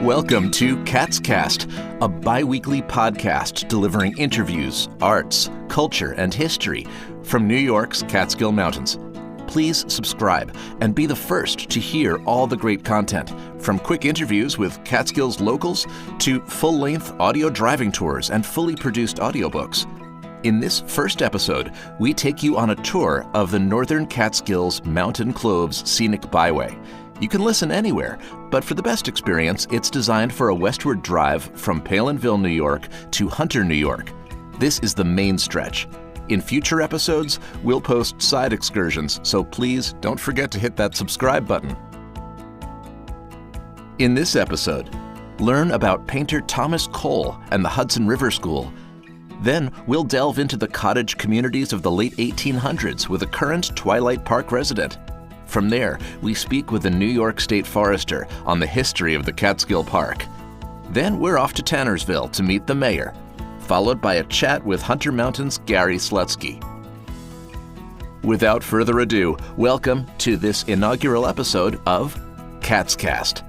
Welcome to Catscast, a bi-weekly podcast delivering interviews, arts, culture, and history from New York's Catskill Mountains. Please subscribe and be the first to hear all the great content, from quick interviews with Catskill's locals to full-length audio driving tours and fully produced audiobooks. In this first episode, we take you on a tour of the Northern Catskills Mountain Cloves Scenic Byway. You can listen anywhere, but for the best experience, it's designed for a westward drive from Palenville, New York to Hunter, New York. This is the main stretch. In future episodes, we'll post side excursions, so please don't forget to hit that subscribe button. In this episode, learn about painter Thomas Cole and the Hudson River School. Then we'll delve into the cottage communities of the late 1800s with a current Twilight Park resident. From there, we speak with a New York State forester on the history of the Catskill Park. Then we're off to Tannersville to meet the mayor, followed by a chat with Hunter Mountain's Gary Slutzky. Without further ado, welcome to this inaugural episode of Catscast.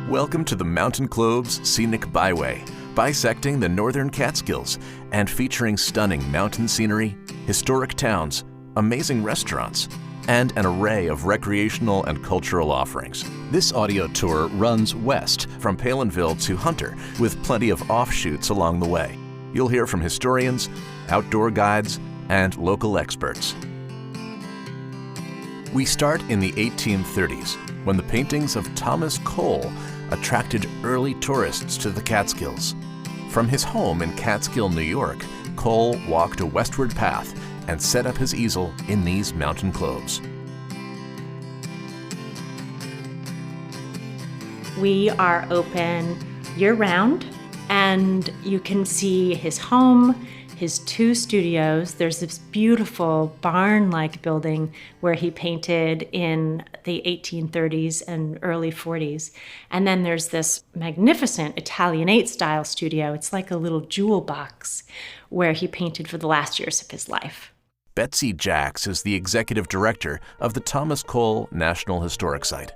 Welcome to the Mountain Cloves Scenic Byway, bisecting the Northern Catskills and featuring stunning mountain scenery, historic towns, amazing restaurants, and an array of recreational and cultural offerings. This audio tour runs west from Palenville to Hunter, with plenty of offshoots along the way. You'll hear from historians, outdoor guides, and local experts. We start in the 1830s, when the paintings of Thomas Cole attracted early tourists to the Catskills. From his home in Catskill, New York, Cole walked a westward path and set up his easel in these mountain cloves. We are open year-round, and you can see his home, his two studios. There's this beautiful barn-like building where he painted in the 1830s and early 40s. And then there's this magnificent Italianate style studio. It's like a little jewel box where he painted for the last years of his life. Betsy Jacks is the executive director of the Thomas Cole National Historic Site.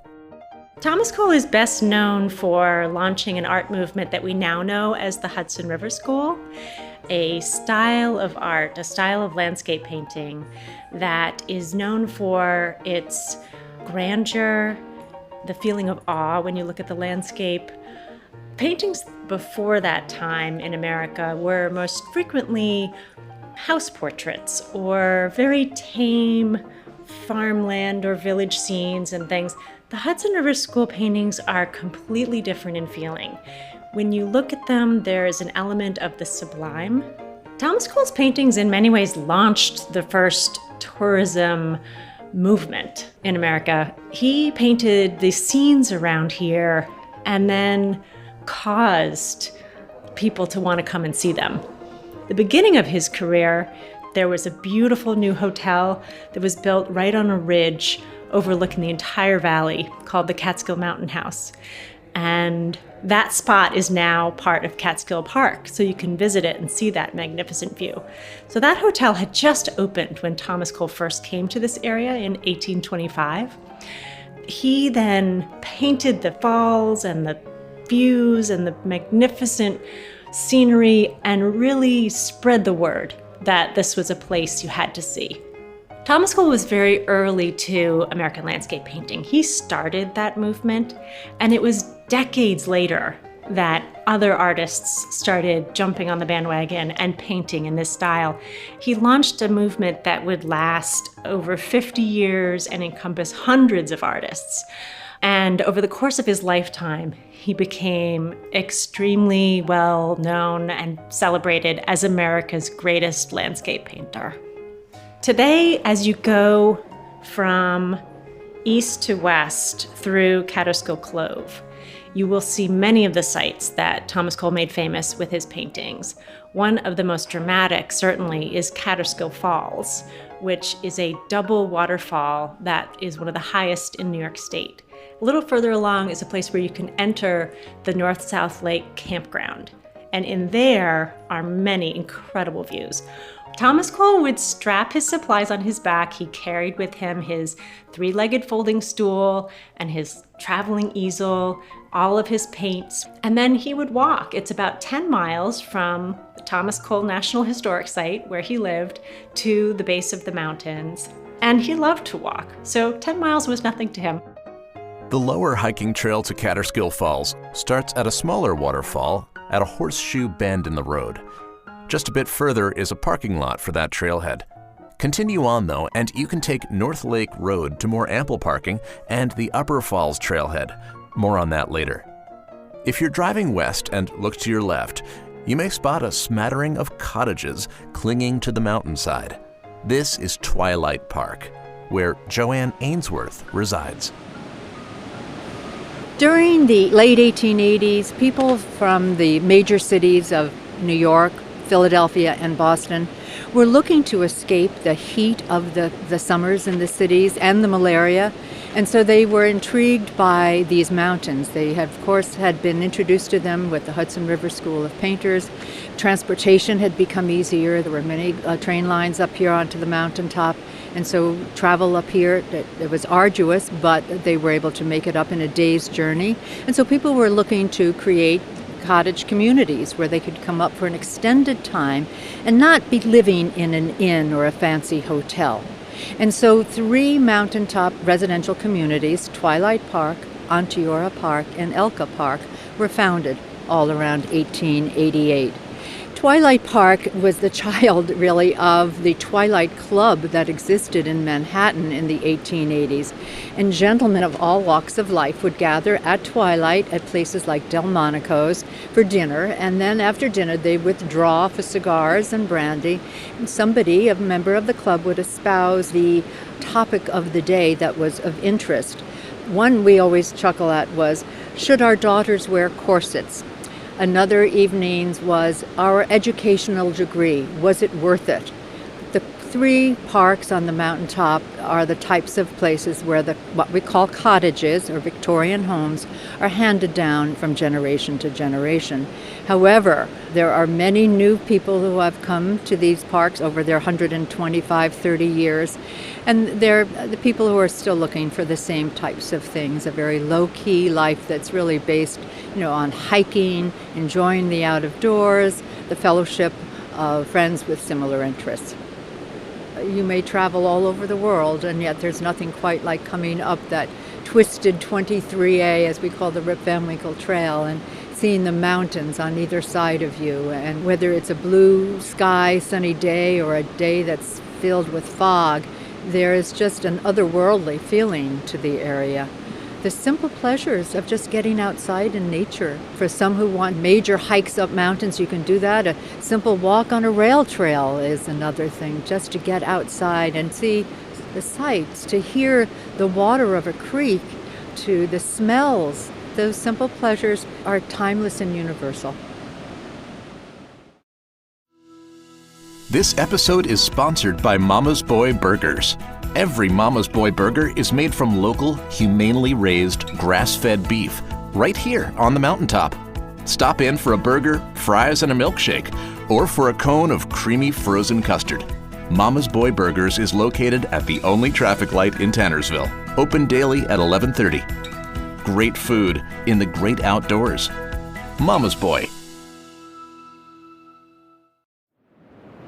Thomas Cole is best known for launching an art movement that we now know as the Hudson River School, a style of art, a style of landscape painting that is known for its grandeur, the feeling of awe when you look at the landscape. Paintings before that time in America were most frequently house portraits or very tame farmland or village scenes and things. The Hudson River School paintings are completely different in feeling. When you look at them, there is an element of the sublime. Thomas Cole's paintings in many ways launched the first tourism movement in America. He painted the scenes around here and then caused people to want to come and see them. The beginning of his career, there was a beautiful new hotel that was built right on a ridge overlooking the entire valley called the Catskill Mountain House. And that spot is now part of Catskill Park, so you can visit it and see that magnificent view. So that hotel had just opened when Thomas Cole first came to this area in 1825. He then painted the falls and the views and the magnificent scenery and really spread the word that this was a place you had to see. Thomas Cole was very early to American landscape painting. He started that movement, and it was decades later that other artists started jumping on the bandwagon and painting in this style. He launched a movement that would last over 50 years and encompass hundreds of artists. And over the course of his lifetime, he became extremely well known and celebrated as America's greatest landscape painter. Today, as you go from east to west through Catskill Clove, you will see many of the sites that Thomas Cole made famous with his paintings. One of the most dramatic, certainly, is Catskill Falls, which is a double waterfall that is one of the highest in New York State. A little further along is a place where you can enter the North-South Lake campground. And in there are many incredible views. Thomas Cole would strap his supplies on his back. He carried with him his three-legged folding stool and his traveling easel, all of his paints, and then he would walk. It's about 10 miles from the Thomas Cole National Historic Site, where he lived, to the base of the mountains. And he loved to walk, so 10 miles was nothing to him. The lower hiking trail to Catskill Falls starts at a smaller waterfall at a horseshoe bend in the road. Just a bit further is a parking lot for that trailhead. Continue on though, and you can take North Lake Road to more ample parking and the Upper Falls trailhead. More on that later. If you're driving west and look to your left, you may spot a smattering of cottages clinging to the mountainside. This is Twilight Park, where Joanne Ainsworth resides. During the late 1880s, people from the major cities of New York, Philadelphia, and Boston were looking to escape the heat of the summers in the cities and the malaria. And so they were intrigued by these mountains. They, of course, had been introduced to them with the Hudson River School of Painters. Transportation had become easier. There were many train lines up here onto the mountaintop. And so travel up here, it was arduous, but they were able to make it up in a day's journey. And so people were looking to create cottage communities where they could come up for an extended time and not be living in an inn or a fancy hotel. And so 3 mountaintop residential communities, Twilight Park, Onteora Park, and Elka Park, were founded all around 1888. Twilight Park was the child, really, of the Twilight Club that existed in Manhattan in the 1880s. And gentlemen of all walks of life would gather at twilight at places like Delmonico's for dinner, and then after dinner they withdraw for cigars and brandy. And somebody, a member of the club, would espouse the topic of the day that was of interest. One we always chuckle at was, should our daughters wear corsets? Another evenings was our educational degree. Was it worth it? The 3 parks on the mountaintop are the types of places where what we call cottages or Victorian homes are handed down from generation to generation. However, there are many new people who have come to these parks over their 125, 30 years, and they're the people who are still looking for the same types of things, a very low-key life that's really based, on hiking, enjoying the out of doors, the fellowship of friends with similar interests. You may travel all over the world, and yet there's nothing quite like coming up that twisted 23A, as we call the Rip Van Winkle Trail, and seeing the mountains on either side of you. And whether it's a blue sky, sunny day, or a day that's filled with fog, there is just an otherworldly feeling to the area. The simple pleasures of just getting outside in nature. For some who want major hikes up mountains, you can do that. A simple walk on a rail trail is another thing, just to get outside and see the sights, to hear the water of a creek, to the smells. Those simple pleasures are timeless and universal. This episode is sponsored by Mama's Boy Burgers. Every Mama's Boy burger is made from local, humanely raised, grass-fed beef, right here on the mountaintop. Stop in for a burger, fries, and a milkshake, or for a cone of creamy frozen custard. Mama's Boy Burgers is located at the only traffic light in Tannersville, open daily at 11:30. Great food in the great outdoors. Mama's Boy.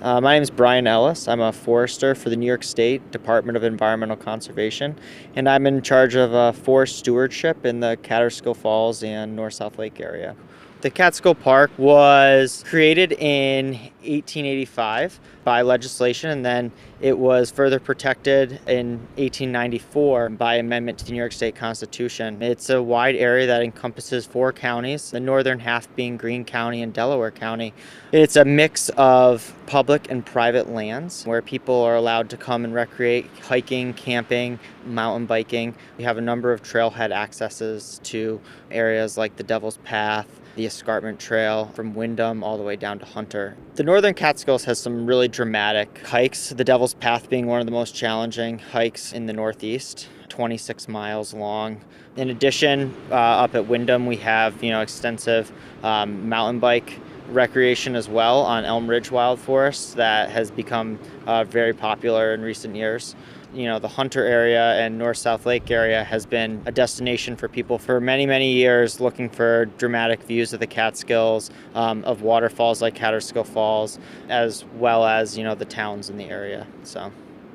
My name is Brian Ellis. I'm a forester for the New York State Department of Environmental Conservation, and I'm in charge of forest stewardship in the Catskill Falls and North-South Lake area. The Catskill Park was created in 1885 by legislation, and then it was further protected in 1894 by amendment to the New York State Constitution. It's a wide area that encompasses 4 counties, the northern half being Greene County and Delaware County. It's a mix of public and private lands where people are allowed to come and recreate, hiking, camping, mountain biking. We have a number of trailhead accesses to areas like the Devil's Path, the Escarpment Trail from Windham all the way down to Hunter. The Northern Catskills has some really dramatic hikes, the Devil's Path being one of the most challenging hikes in the Northeast, 26 miles long. In addition, up at Windham, we have extensive mountain bike recreation as well on Elm Ridge Wild Forest that has become very popular in recent years. The Hunter area and North-South Lake area has been a destination for people for many, many years looking for dramatic views of the Catskills, of waterfalls like Catskill Falls, as well as, the towns in the area. So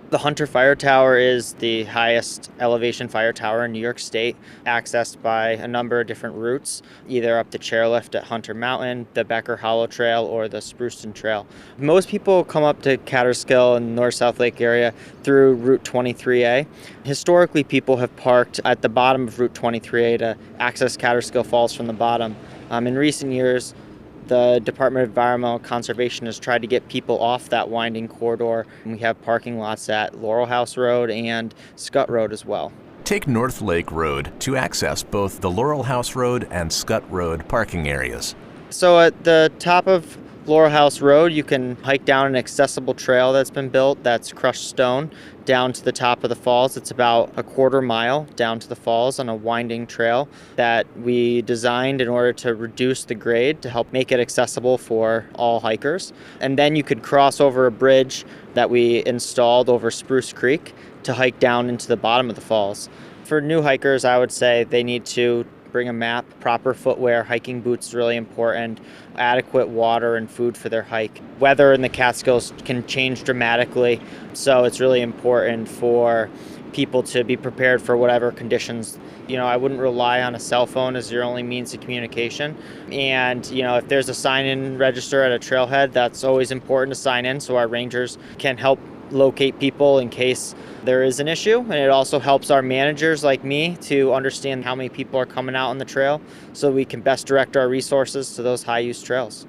the Hunter Fire Tower is the highest elevation fire tower in New York State, accessed by a number of different routes, either up the chairlift at Hunter Mountain, the Becker Hollow Trail, or the Spruceton Trail. Most people come up to Catskill and North-South Lake area through Route 23A. Historically, people have parked at the bottom of Route 23A to access Catskill Falls from the bottom. In recent years, the Department of Environmental Conservation has tried to get people off that winding corridor, and we have parking lots at Laurel House Road and Scott Road as well. Take North Lake Road to access both the Laurel House Road and Scott Road parking areas. So at the top of Laurel House Road, you can hike down an accessible trail that's been built that's crushed stone down to the top of the falls. It's about a quarter mile down to the falls on a winding trail that we designed in order to reduce the grade to help make it accessible for all hikers. And then you could cross over a bridge that we installed over Spruce Creek to hike down into the bottom of the falls. For new hikers, I would say they need to bring a map, proper footwear, hiking boots is really important, adequate water and food for their hike. Weather in the Catskills can change dramatically, so it's really important for people to be prepared for whatever conditions. I wouldn't rely on a cell phone as your only means of communication. And, if there's a sign-in register at a trailhead, that's always important to sign in so our rangers can help locate people in case there is an issue. And it also helps our managers like me to understand how many people are coming out on the trail so we can best direct our resources to those high-use trails.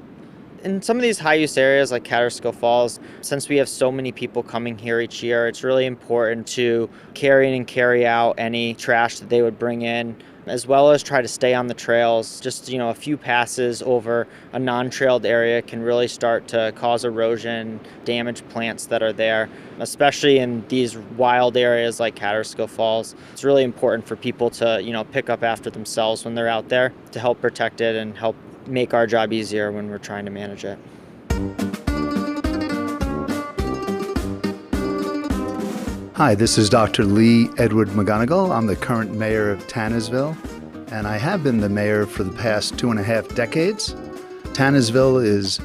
In some of these high-use areas like Catskill Falls, since we have so many people coming here each year, it's really important to carry in and carry out any trash that they would bring in, as well as try to stay on the trails. Just, a few passes over a non-trailed area can really start to cause erosion, damage plants that are there, especially in these wild areas like Catskill Falls. It's really important for people to, pick up after themselves when they're out there to help protect it and help make our job easier when we're trying to manage it. Hi, this is Dr. Lee Edward McGonigal. I'm the current mayor of Tannersville, and I have been the mayor for the past 2.5 decades. Tannersville is,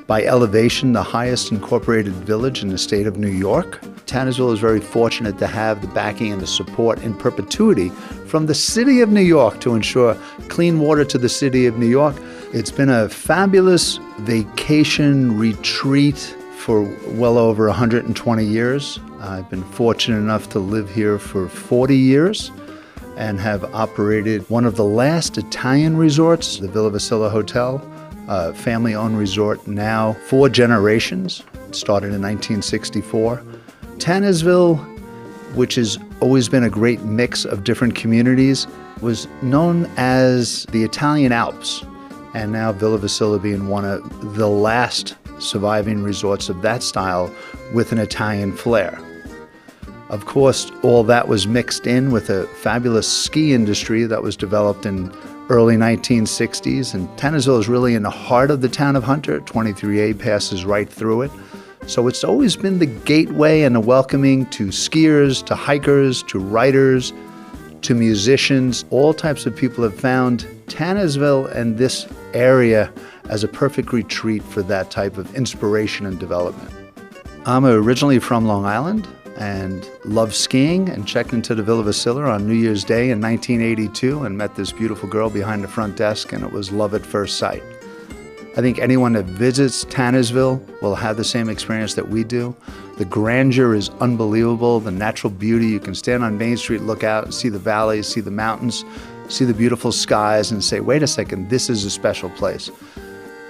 by elevation, the highest incorporated village in the state of New York. Tannersville is very fortunate to have the backing and the support in perpetuity from the city of New York to ensure clean water to the city of New York. It's been a fabulous vacation retreat for well over 120 years. I've been fortunate enough to live here for 40 years and have operated one of the last Italian resorts, the Villa Vasilla Hotel, a family-owned resort now 4 generations. It started in 1964. Tannersville, which has always been a great mix of different communities, was known as the Italian Alps, and now Villa Vasilla being one of the last surviving resorts of that style with an Italian flair. Of course, all that was mixed in with a fabulous ski industry that was developed in early 1960s, and Tannersville is really in the heart of the town of Hunter. 23A passes right through it. So it's always been the gateway and the welcoming to skiers, to hikers, to writers, to musicians. All types of people have found Tannersville and this area as a perfect retreat for that type of inspiration and development. I'm originally from Long Island, and loved skiing and checked into the Villa Vasilla on New Year's Day in 1982 and met this beautiful girl behind the front desk, and it was love at first sight. I think anyone that visits Tannersville will have the same experience that we do. The grandeur is unbelievable, the natural beauty. You can stand on Main Street, look out, see the valleys, see the mountains, see the beautiful skies, and say, wait a second, this is a special place.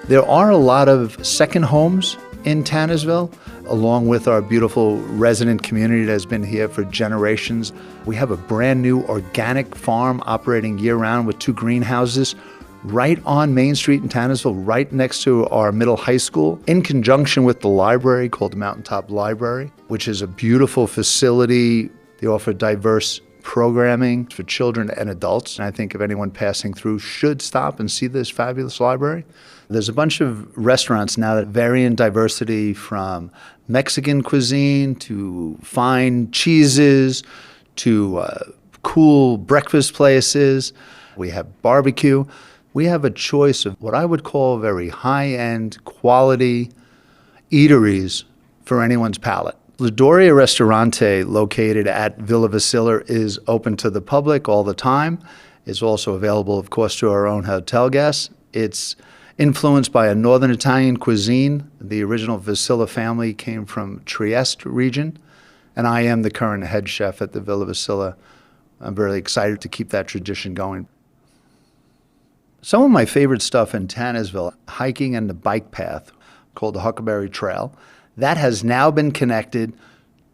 There are a lot of second homes in Tannersville, along with our beautiful resident community that has been here for generations. We have a brand new organic farm operating year-round with 2 greenhouses right on Main Street in Tannersville, right next to our middle high school, in conjunction with the library called the Mountaintop Library, which is a beautiful facility. They offer diverse programming for children and adults, and I think if anyone passing through should stop and see this fabulous library. There's a bunch of restaurants now that vary in diversity, from Mexican cuisine to fine cheeses to cool breakfast places. We have barbecue. We have a choice of what I would call very high-end quality eateries for anyone's palate. La Doria Ristorante, located at Villa Vasilla, is open to the public all the time. It's also available, of course, to our own hotel guests. It's influenced by a northern Italian cuisine. The original Vasilla family came from Trieste region, and I am the current head chef at the Villa Vasilla. I'm very excited to keep that tradition going. Some of my favorite stuff in Tannersville, hiking and the bike path called the Huckleberry Trail, that has now been connected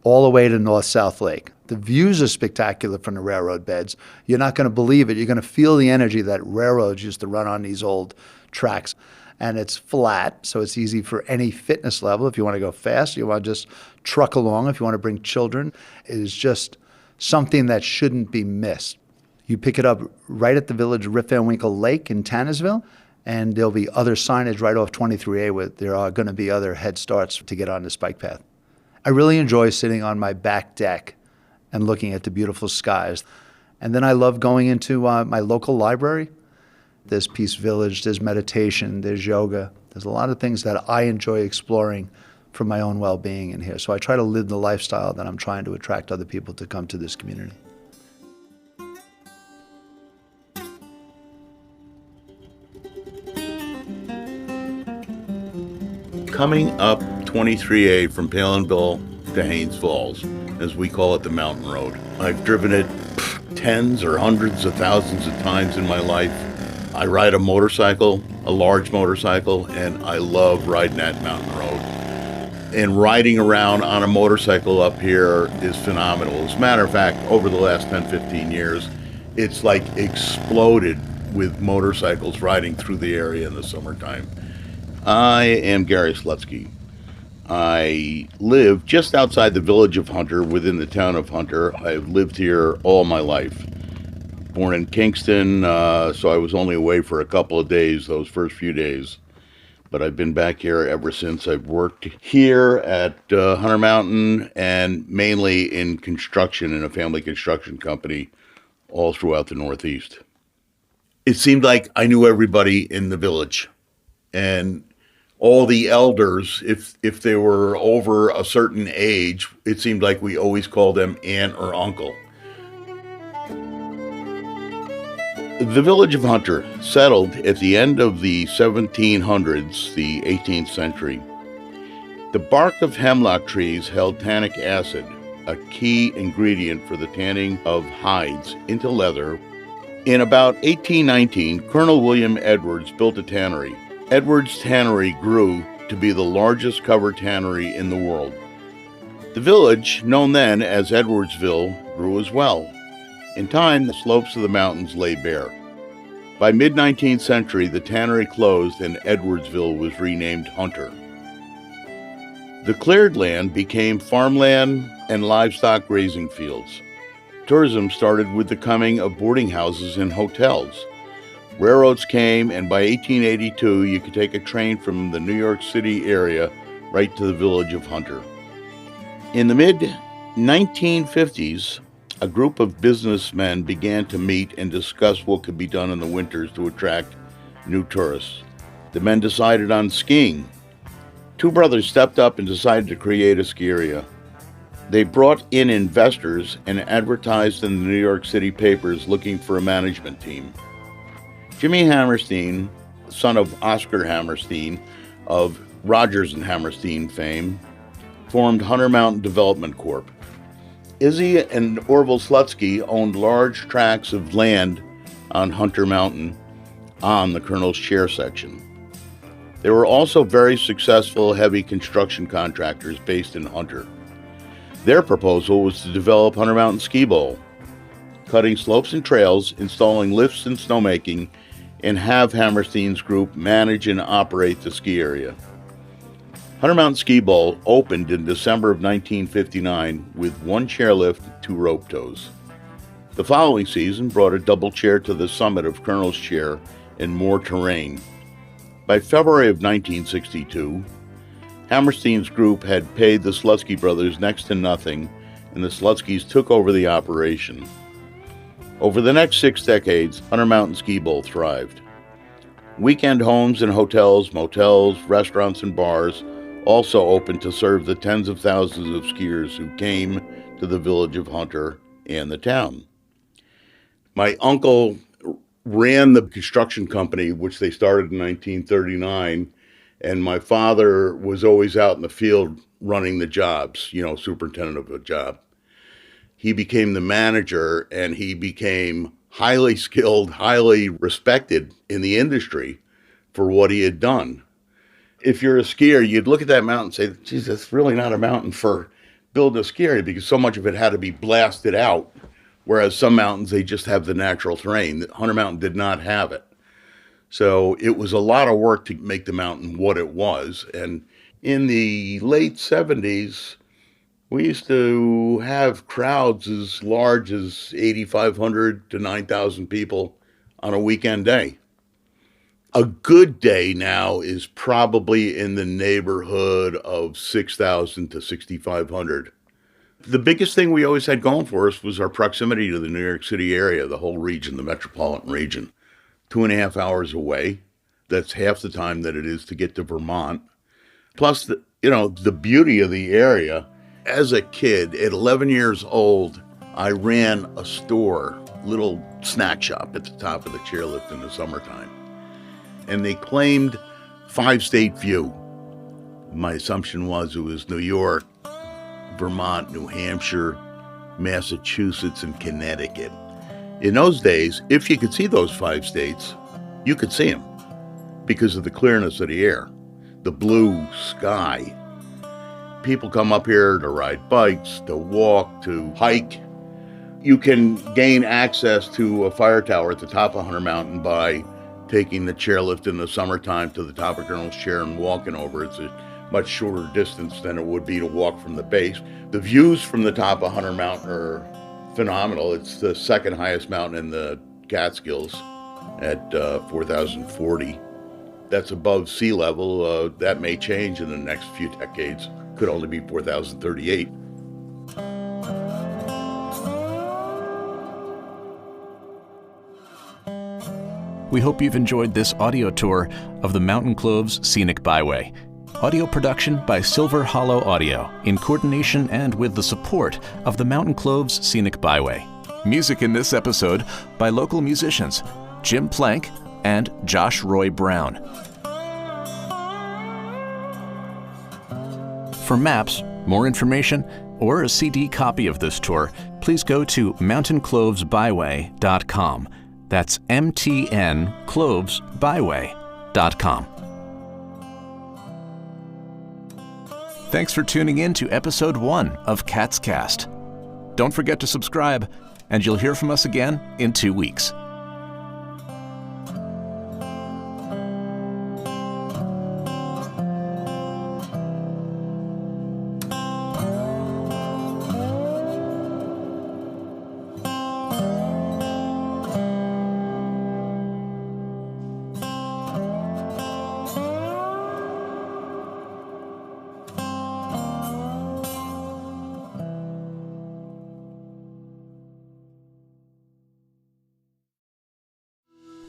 all the way to North-South Lake. The views are spectacular from the railroad beds. You're not going to believe it. You're going to feel the energy that railroads used to run on these old tracks. And it's flat, so it's easy for any fitness level. If you want to go fast, you want to just truck along. If you want to bring children, it is just something that shouldn't be missed. You pick it up right at the village of Rip Van Winkle Lake in Tannersville, and there'll be other signage right off 23A where there are going to be other head starts to get on this bike path. I really enjoy sitting on my back deck and looking at the beautiful skies. And then I love going into my local library. There's Peace Village, there's meditation, there's yoga. There's a lot of things that I enjoy exploring for my own well-being in here. So I try to live the lifestyle that I'm trying to attract other people to come to this community. Coming up 23A from Palenville to Haines Falls, as we call it, the mountain road. I've driven it tens or hundreds of thousands of times in my life. I ride a motorcycle, a large motorcycle, and I love riding that mountain road. And riding around on a motorcycle up here is phenomenal. As a matter of fact, over the last 10, 15 years, it's like exploded with motorcycles riding through the area in the summertime. I am Gary Slutzky. I live just outside the village of Hunter, within the town of Hunter. I've lived here all my life. Born in Kingston, so I was only away for a couple of days, those first few days. But I've been back here ever since. I've worked here at Hunter Mountain and mainly in construction, in a family construction company all throughout the Northeast. It seemed like I knew everybody in the village. And all the elders, if they were over a certain age, it seemed like we always called them aunt or uncle. The village of Hunter settled at the end of the 1700s, the 18th century. The bark of hemlock trees held tannic acid, a key ingredient for the tanning of hides into leather. In about 1819, Colonel William Edwards built a tannery. Edwards Tannery grew to be the largest cover tannery in the world. The village, known then as Edwardsville, grew as well. In time, the slopes of the mountains lay bare. By mid-19th century, the tannery closed and Edwardsville was renamed Hunter. The cleared land became farmland and livestock grazing fields. Tourism started with the coming of boarding houses and hotels. Railroads came, and by 1882, you could take a train from the New York City area right to the village of Hunter. In the mid-1950s, a group of businessmen began to meet and discuss what could be done in the winters to attract new tourists. The men decided on skiing. Two brothers stepped up and decided to create a ski area. They brought in investors and advertised in the New York City papers looking for a management team. Jimmy Hammerstein, son of Oscar Hammerstein of Rogers and Hammerstein fame, formed Hunter Mountain Development Corp. Izzy and Orville Slutzky owned large tracts of land on Hunter Mountain on the Colonel's Chair section. They were also very successful heavy construction contractors based in Hunter. Their proposal was to develop Hunter Mountain Ski Bowl, cutting slopes and trails, installing lifts and snowmaking, and have Hammerstein's group manage and operate the ski area. Hunter Mountain Ski Bowl opened in December of 1959 with one chairlift and 2 rope tows. The following season brought a double chair to the summit of Colonel's Chair and more terrain. By February of 1962, Hammerstein's group had paid the Slutzky brothers next to nothing, and the Slutzkys took over the operation. Over the next 6 decades, Hunter Mountain Ski Bowl thrived. Weekend homes and hotels, motels, restaurants, and bars also opened to serve the tens of thousands of skiers who came to the village of Hunter and the town. My uncle ran the construction company, which they started in 1939, and my father was always out in the field running the jobs, superintendent of a job. He became the manager, and he became highly skilled, highly respected in the industry for what he had done. If you're a skier, you'd look at that mountain and say, geez, that's really not a mountain for building a ski area, because so much of it had to be blasted out, whereas some mountains, they just have the natural terrain. Hunter Mountain did not have it. So it was a lot of work to make the mountain what it was. And in the late 70s, we used to have crowds as large as 8,500 to 9,000 people on a weekend day. A good day now is probably in the neighborhood of 6,000 to 6,500. The biggest thing we always had going for us was our proximity to the New York City area, the whole region, the metropolitan region. 2.5 hours away. That's half the time that it is to get to Vermont. Plus, the beauty of the area. As a kid, at 11 years old, I ran a store, little snack shop at the top of the chairlift in the summertime. And they claimed 5-state view. My assumption was it was New York, Vermont, New Hampshire, Massachusetts, and Connecticut. In those days, if you could see those 5 states, you could see them because of the clearness of the air, the blue sky. People come up here to ride bikes, to walk, to hike. You can gain access to a fire tower at the top of Hunter Mountain by taking the chairlift in the summertime to the top of Colonel's Chair and walking over. It's a much shorter distance than it would be to walk from the base. The views from the top of Hunter Mountain are phenomenal. It's the second highest mountain in the Catskills at 4,040. That's above sea level. That may change in the next few decades. Could only be 4,038. We hope you've enjoyed this audio tour of the Mountain Cloves Scenic Byway. Audio production by Silver Hollow Audio in coordination and with the support of the Mountain Cloves Scenic Byway. Music in this episode by local musicians Jim Plank and Josh Roy Brown. For maps, more information, or a CD copy of this tour, please go to mountainclovesbyway.com. That's mtnclovesbyway.com. Thanks for tuning in to episode 1 of Catscast. Don't forget to subscribe, and you'll hear from us again in 2 weeks.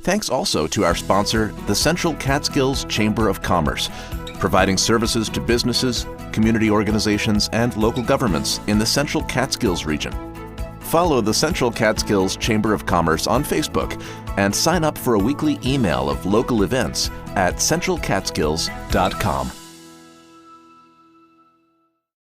Thanks also to our sponsor, the Central Catskills Chamber of Commerce. providing services to businesses, community organizations, and local governments in the Central Catskills region. Follow the Central Catskills Chamber of Commerce on Facebook and sign up for a weekly email of local events at centralcatskills.com.